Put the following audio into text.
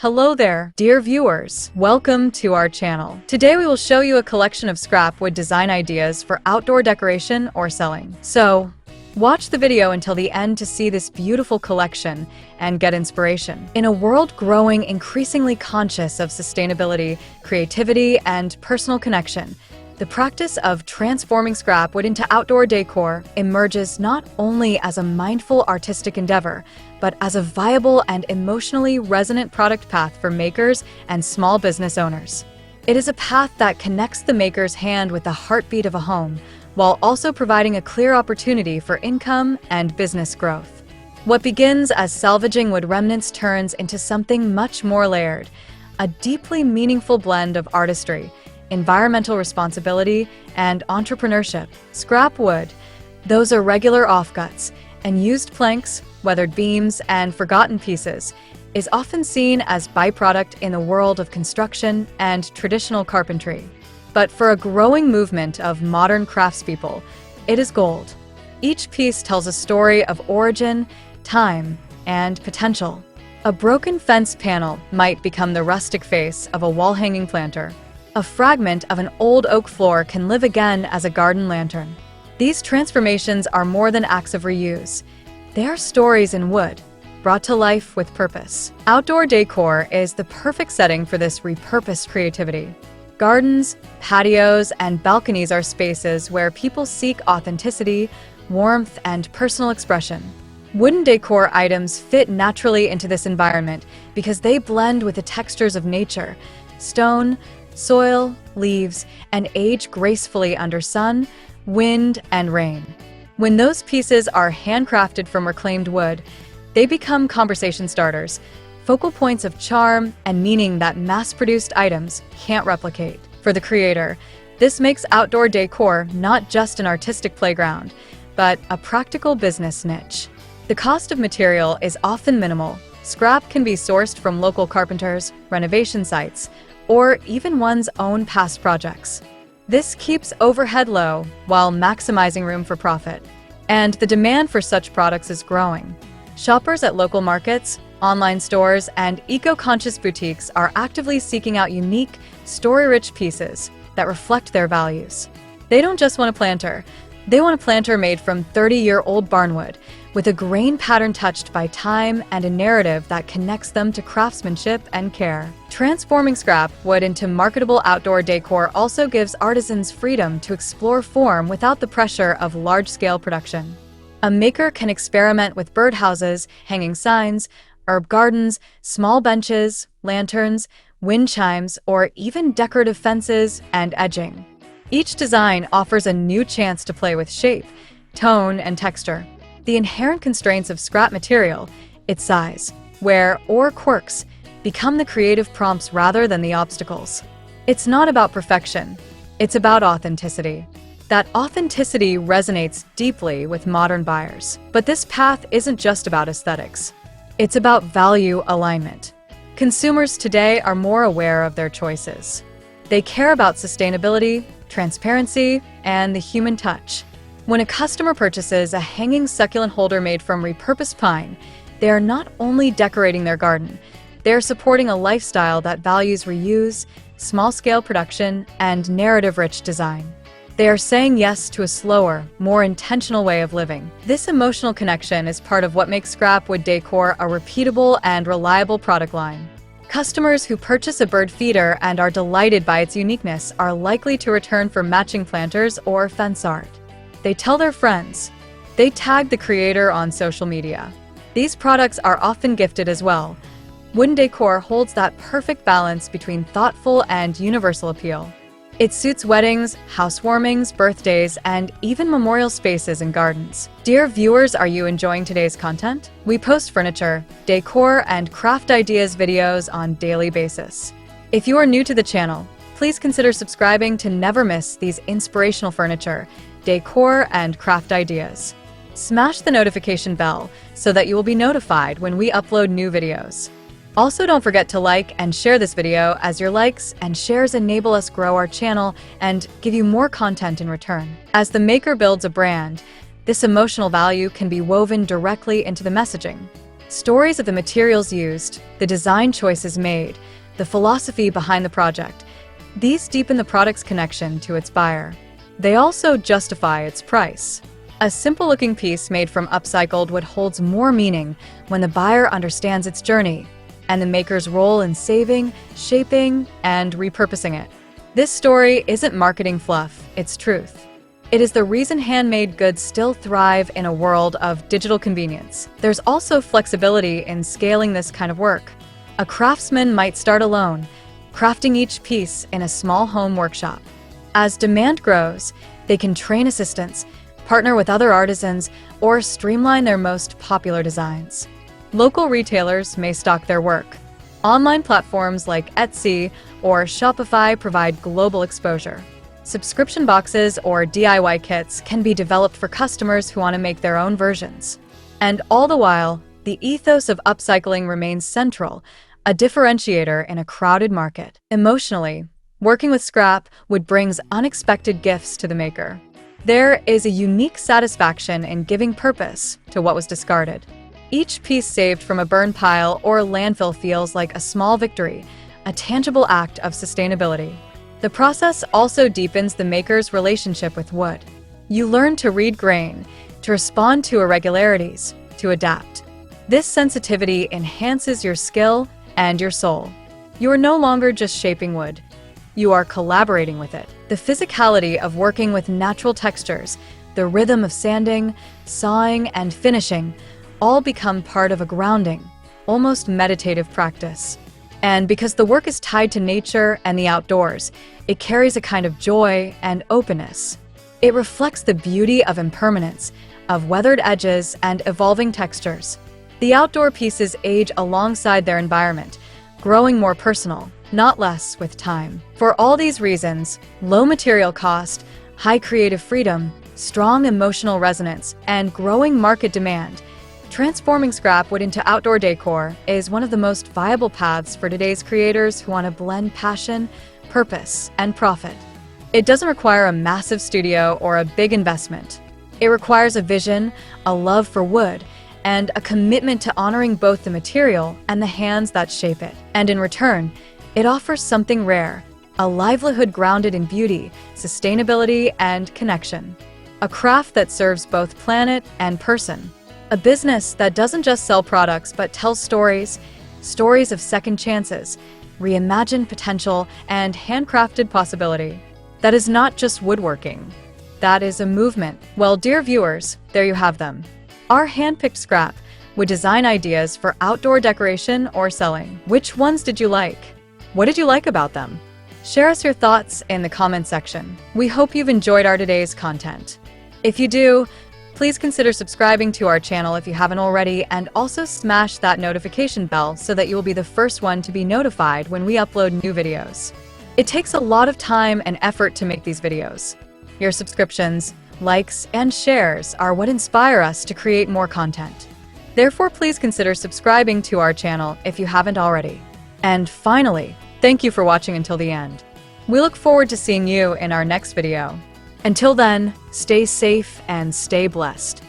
Hello there, dear viewers. Welcome to our channel. Today we will show you a collection of scrap wood design ideas for outdoor decoration or selling. So, watch the video until the end to see this beautiful collection and get inspiration. In a world growing increasingly conscious of sustainability, creativity, and personal connection, the practice of transforming scrap wood into outdoor decor emerges not only as a mindful artistic endeavor, but as a viable and emotionally resonant product path for makers and small business owners. It is a path that connects the maker's hand with the heartbeat of a home, while also providing a clear opportunity for income and business growth. What begins as salvaging wood remnants turns into something much more layered, a deeply meaningful blend of artistry, environmental responsibility, and entrepreneurship. Scrap wood, those are regular offcuts, and used planks, weathered beams, and forgotten pieces, is often seen as byproduct in the world of construction and traditional carpentry. But for a growing movement of modern craftspeople, it is gold. Each piece tells a story of origin, time, and potential. A broken fence panel might become the rustic face of a wall-hanging planter. A fragment of an old oak floor can live again as a garden lantern. These transformations are more than acts of reuse. They are stories in wood, brought to life with purpose. Outdoor decor is the perfect setting for this repurposed creativity. Gardens, patios, and balconies are spaces where people seek authenticity, warmth, and personal expression. Wooden decor items fit naturally into this environment because they blend with the textures of nature: stone, soil, leaves, and age gracefully under sun, wind, and rain. When those pieces are handcrafted from reclaimed wood, they become conversation starters, focal points of charm and meaning that mass-produced items can't replicate. For the creator, this makes outdoor decor not just an artistic playground, but a practical business niche. The cost of material is often minimal. Scrap can be sourced from local carpenters, renovation sites, or even one's own past projects. This keeps overhead low while maximizing room for profit. And the demand for such products is growing. Shoppers at local markets, online stores, and eco-conscious boutiques are actively seeking out unique, story-rich pieces that reflect their values. They don't just want a planter. They want a planter made from 30-year-old barnwood, with a grain pattern touched by time and a narrative that connects them to craftsmanship and care. Transforming scrap wood into marketable outdoor decor also gives artisans freedom to explore form without the pressure of large-scale production. A maker can experiment with birdhouses, hanging signs, herb gardens, small benches, lanterns, wind chimes, or even decorative fences and edging. Each design offers a new chance to play with shape, tone, and texture. The inherent constraints of scrap material, its size, wear, or quirks, become the creative prompts rather than the obstacles. It's not about perfection, it's about authenticity. That authenticity resonates deeply with modern buyers. But this path isn't just about aesthetics. It's about value alignment. Consumers today are more aware of their choices. They care about sustainability, transparency, and the human touch. When a customer purchases a hanging succulent holder made from repurposed pine, they are not only decorating their garden, they are supporting a lifestyle that values reuse, small-scale production, and narrative-rich design. They are saying yes to a slower, more intentional way of living. This emotional connection is part of what makes scrap wood decor a repeatable and reliable product line. Customers who purchase a bird feeder and are delighted by its uniqueness are likely to return for matching planters or fence art. They tell their friends. They tag the creator on social media. These products are often gifted as well. Wooden decor holds that perfect balance between thoughtful and universal appeal. It suits weddings, housewarmings, birthdays, and even memorial spaces and gardens. Dear viewers, are you enjoying today's content? We post furniture, decor, and craft ideas videos on a daily basis. If you are new to the channel, please consider subscribing to never miss these inspirational furniture, decor, and craft ideas. Smash the notification bell so that you will be notified when we upload new videos. Also, don't forget to like and share this video, as your likes and shares enable us grow our channel and give you more content in return. As the maker builds a brand, this emotional value can be woven directly into the messaging. Stories of the materials used, the design choices made, the philosophy behind the project. These deepen the product's connection to its buyer. They also justify its price. A simple-looking piece made from upcycled wood holds more meaning when the buyer understands its journey and the maker's role in saving, shaping, and repurposing it. This story isn't marketing fluff, it's truth. It is the reason handmade goods still thrive in a world of digital convenience. There's also flexibility in scaling this kind of work. A craftsman might start alone, crafting each piece in a small home workshop. As demand grows, they can train assistants, partner with other artisans, or streamline their most popular designs. Local retailers may stock their work. Online platforms like Etsy or Shopify provide global exposure. Subscription boxes or DIY kits can be developed for customers who want to make their own versions. And all the while, the ethos of upcycling remains central, a differentiator in a crowded market. Emotionally, working with scrap wood brings unexpected gifts to the maker. There is a unique satisfaction in giving purpose to what was discarded. Each piece saved from a burn pile or landfill feels like a small victory, a tangible act of sustainability. The process also deepens the maker's relationship with wood. You learn to read grain, to respond to irregularities, to adapt. This sensitivity enhances your skill and your soul. You are no longer just shaping wood. You are collaborating with it. The physicality of working with natural textures, the rhythm of sanding, sawing, and finishing all become part of a grounding, almost meditative practice. And because the work is tied to nature and the outdoors, it carries a kind of joy and openness. It reflects the beauty of impermanence, of weathered edges and evolving textures. The outdoor pieces age alongside their environment, growing more personal, not less with time. For all these reasons, low material cost, high creative freedom, strong emotional resonance, and growing market demand, transforming scrap wood into outdoor decor is one of the most viable paths for today's creators who want to blend passion, purpose, and profit. It doesn't require a massive studio or a big investment. It requires a vision, a love for wood, and a commitment to honoring both the material and the hands that shape it. And in return, it offers something rare, a livelihood grounded in beauty, sustainability, and connection. A craft that serves both planet and person. A business that doesn't just sell products but tells stories, stories of second chances, reimagined potential, and handcrafted possibility. That is not just woodworking. That is a movement. Well, dear viewers, there you have them. Our handpicked scrap with design ideas for outdoor decoration or selling. Which ones did you like? What did you like about them? Share us your thoughts in the comment section. We hope you've enjoyed our today's content. If you do, please consider subscribing to our channel if you haven't already, and also smash that notification bell so that you will be the first one to be notified when we upload new videos. It takes a lot of time and effort to make these videos. Your subscriptions, likes, and shares are what inspire us to create more content. Therefore, please consider subscribing to our channel if you haven't already. And finally, thank you for watching until the end. We look forward to seeing you in our next video. Until then, stay safe and stay blessed.